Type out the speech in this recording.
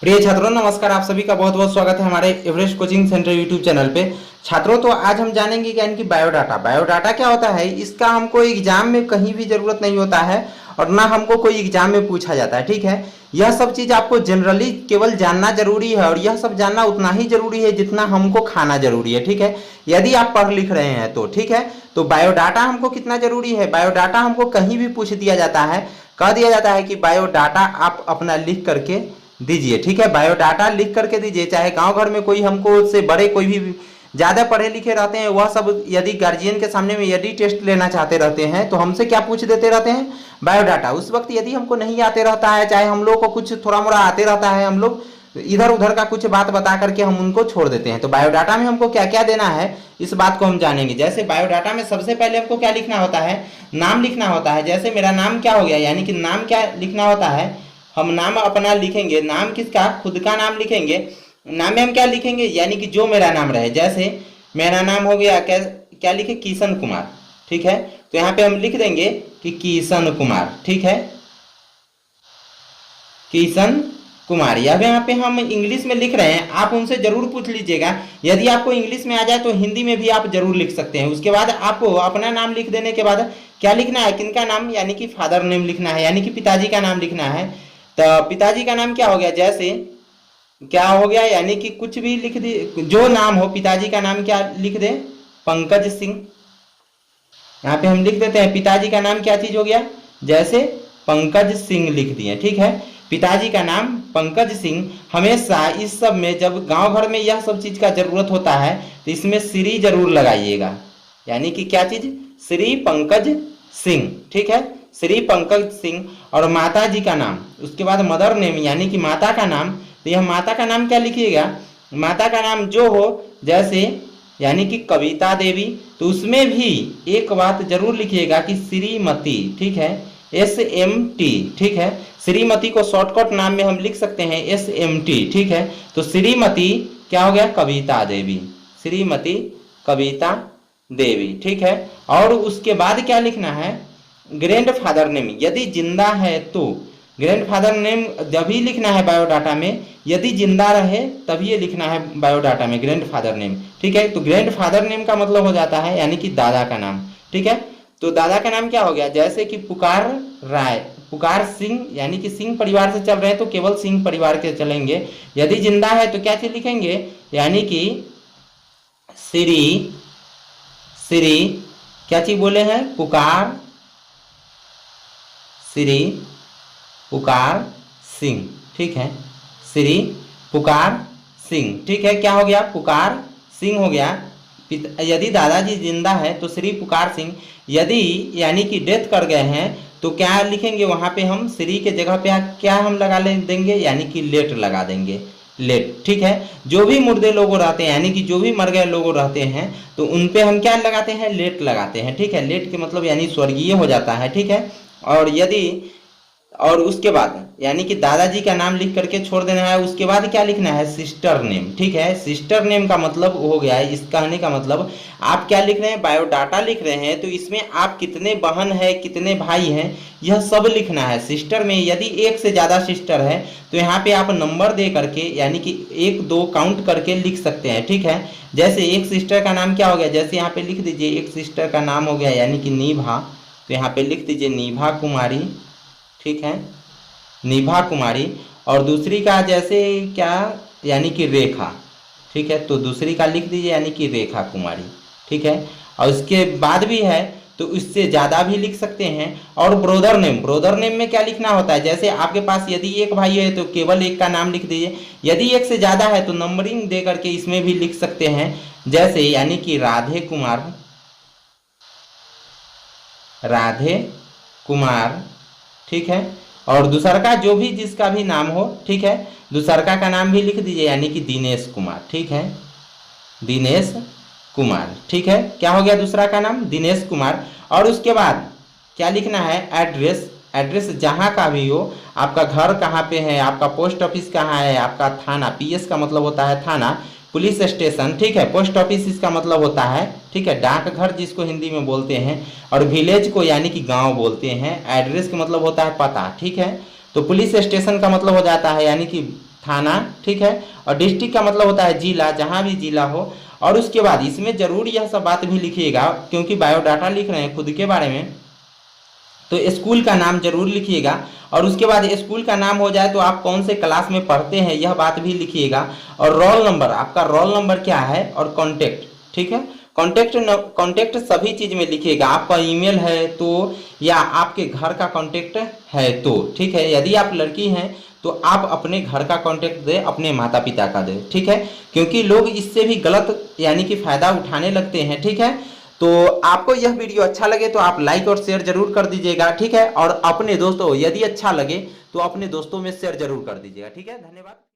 प्रिय छात्रों, नमस्कार। आप सभी का बहुत बहुत स्वागत है हमारे Everest coaching centre YouTube channel पे। छात्रों, तो आज हम जानेंगे कि यानी कि बायोडाटा बायोडाटा क्या होता है। इसका हमको एग्जाम में कहीं भी जरूरत नहीं होता है और ना हमको कोई एग्जाम में पूछा जाता है। ठीक है, यह सब चीज आपको जनरली केवल जानना जरूरी है और यह सब जानना उतना ही जरूरी है जितना हमको खाना जरूरी है। ठीक है, यदि आप पढ़ लिख रहे हैं तो ठीक है। तो बायोडाटा हमको कितना जरूरी है, बायोडाटा हमको कहीं भी पूछ दिया जाता है, कह दिया जाता है कि बायोडाटा आप अपना लिख करके दीजिए। ठीक है, बायोडाटा लिख करके दीजिए। चाहे गांव घर में कोई हमको से बड़े कोई भी ज्यादा पढ़े लिखे रहते हैं, वह सब यदि गार्जियन के सामने में यदि टेस्ट लेना चाहते रहते हैं तो हमसे क्या पूछ देते रहते हैं, बायोडाटा। उस वक्त यदि हमको नहीं आते रहता है, चाहे हम लोग को कुछ थोड़ा मोड़ा आते रहता है, हम लोग इधर उधर का कुछ बात बता करके हम उनको छोड़ देते हैं। तो बायोडाटा में हमको क्या क्या देना है इस बात को हम जानेंगे। जैसे बायोडाटा में सबसे पहले हमको क्या लिखना होता है, नाम लिखना होता है। जैसे मेरा नाम क्या हो गया, यानी कि नाम क्या लिखना होता है, हम नाम अपना लिखेंगे। नाम किसका, खुद का नाम लिखेंगे। नाम में हम क्या लिखेंगे, यानी कि जो मेरा नाम रहे। जैसे मेरा नाम हो गया क्या क्या लिखे, किशन कुमार। ठीक है, तो यहाँ पे हम लिख देंगे कि किशन कुमार। ठीक है, किशन कुमार। या यहाँ पे हम इंग्लिश में लिख रहे हैं, आप उनसे जरूर पूछ लीजिएगा। यदि आपको इंग्लिश में आ जाए तो हिंदी में भी आप जरूर लिख सकते हैं। उसके बाद आपको अपना नाम लिख देने के बाद क्या लिखना है, किनका नाम, यानी कि फादर नेम लिखना है, यानी कि पिताजी का नाम लिखना है। तो पिताजी का नाम क्या हो गया, जैसे क्या हो गया, यानी कि कुछ भी लिख दे, जो नाम हो पिताजी का नाम क्या लिख दे, पंकज सिंह। यहाँ पे हम लिख देते हैं पिताजी का नाम क्या चीज हो गया, जैसे पंकज सिंह लिख दिए। ठीक है, पिताजी का नाम पंकज सिंह। हमेशा इस सब में जब गांव घर में यह सब चीज का जरूरत होता है तो इसमें श्री जरूर लगाइएगा, यानी कि क्या चीज, श्री पंकज सिंह। ठीक है, श्री पंकज सिंह। और माता जी का नाम, उसके बाद मदर नेम यानी कि माता का नाम। तो यह माता का नाम क्या लिखिएगा, माता का नाम जो हो, जैसे यानी कि कविता देवी। तो उसमें भी एक बात जरूर लिखिएगा कि श्रीमती। ठीक है, SMT। ठीक है, श्रीमती को शॉर्टकट नाम में हम लिख सकते हैं SMT। ठीक है, तो श्रीमती क्या हो गया, कविता देवी, श्रीमती कविता देवी। ठीक है, और उसके बाद क्या लिखना है, ग्रैंड फादर नेम। यदि जिंदा है तो ग्रैंड फादर नेम जब ही लिखना है बायोडाटा में, यदि जिंदा रहे तभी ये लिखना है बायोडाटा में, ग्रैंड फादर नेम। ठीक है, तो ग्रैंड फादर नेम का मतलब हो जाता है यानी कि दादा का नाम। ठीक है, तो दादा का नाम क्या हो गया, जैसे कि पुकार राय, पुकार सिंह, यानी कि सिंह परिवार से चल रहे हैं तो केवल सिंह परिवार के चलेंगे। यदि जिंदा है तो क्या चीज लिखेंगे, यानी कि श्री श्री क्या चीज बोले हैं, पुकार श्री पुकार सिंह। ठीक है, श्री पुकार सिंह। ठीक है, क्या हो गया, पुकार सिंह हो गया। यदि दादाजी जिंदा है तो श्री पुकार सिंह। यदि यानी कि डेथ कर गए हैं तो क्या लिखेंगे, वहां पे हम श्री के जगह पे क्या हम लगा देंगे, यानी कि लेट लगा देंगे, लेट। ठीक है, जो भी मुर्दे लोग रहते हैं यानी कि जो भी मर गए लोग रहते हैं तो उनपे हम क्या लगाते हैं, लेट लगाते हैं। ठीक है, लेट के मतलब यानी स्वर्गीय हो जाता है। ठीक है, और यदि और उसके बाद यानी कि दादाजी का नाम लिख करके छोड़ देना है। उसके बाद क्या लिखना है, सिस्टर नेम। ठीक है, सिस्टर नेम का मतलब हो गया है, इस कहने का मतलब आप क्या लिख रहे हैं, बायोडाटा लिख रहे हैं तो इसमें आप कितने बहन है कितने भाई हैं यह सब लिखना है। सिस्टर में यदि एक से ज्यादा सिस्टर है तो यहाँ पे आप नंबर दे करके यानी कि 1 2 काउंट करके लिख सकते हैं। ठीक है, जैसे एक सिस्टर का नाम क्या हो गया, जैसे यहाँ पे लिख दीजिए एक सिस्टर का नाम हो गया यानी कि निभा। तो यहाँ पे लिख दीजिए निभा कुमारी। ठीक है, निभा कुमारी। और दूसरी का जैसे क्या, यानी कि रेखा। ठीक है, तो दूसरी का लिख दीजिए यानी कि रेखा कुमारी। ठीक है, और उसके बाद भी है तो इससे ज़्यादा भी लिख सकते हैं। और ब्रोदर नेम, ब्रोदर नेम में क्या लिखना होता है, जैसे आपके पास यदि एक भाई है तो केवल एक का नाम लिख दीजिए। यदि एक से ज़्यादा है तो नंबरिंग दे करके इसमें भी लिख सकते हैं, जैसे यानी कि राधे कुमार, राधे कुमार। ठीक है, और दूसरा का जो भी जिसका भी नाम हो। ठीक है, दूसरा का नाम भी लिख दीजिए यानी कि दिनेश कुमार। ठीक है, दिनेश कुमार। ठीक है, क्या हो गया दूसरा का नाम, दिनेश कुमार। और उसके बाद क्या लिखना है, एड्रेस। एड्रेस जहाँ का भी हो, आपका घर कहाँ पे है, आपका पोस्ट ऑफिस कहाँ है, आपका थाना, PS का मतलब होता है थाना, पुलिस स्टेशन। ठीक है, पोस्ट ऑफिस इसका मतलब होता है, ठीक है, डाकघर जिसको हिंदी में बोलते हैं। और विलेज को यानी कि गांव बोलते हैं। एड्रेस का मतलब होता है पता। ठीक है, तो पुलिस स्टेशन का मतलब हो जाता है यानी कि थाना, ठीक है। और डिस्ट्रिक्ट का मतलब होता है जिला, जहाँ भी जिला हो। और उसके बाद इसमें जरूर यह सब बात भी लिखिएगा, क्योंकि बायोडाटा लिख रहे हैं खुद के बारे में, तो स्कूल का नाम जरूर लिखिएगा। और उसके बाद स्कूल का नाम हो जाए तो आप कौन से क्लास में पढ़ते हैं यह बात भी लिखिएगा। और रोल नंबर, आपका रोल नंबर क्या है, और कॉन्टेक्ट, ठीक है। कॉन्टेक्ट सभी चीज में लिखिएगा। आपका ईमेल है तो, या आपके घर का कॉन्टेक्ट है तो, ठीक है। यदि आप लड़की हैं तो आप अपने घर का कॉन्टेक्ट दें, अपने माता पिता का दें, ठीक है। क्योंकि लोग इससे भी गलत यानी कि फायदा उठाने लगते हैं, ठीक है। तो आपको यह वीडियो अच्छा लगे तो आप लाइक और शेयर जरूर कर दीजिएगा, ठीक है। और अपने दोस्तों, यदि अच्छा लगे तो अपने दोस्तों में शेयर जरूर कर दीजिएगा, ठीक है। धन्यवाद।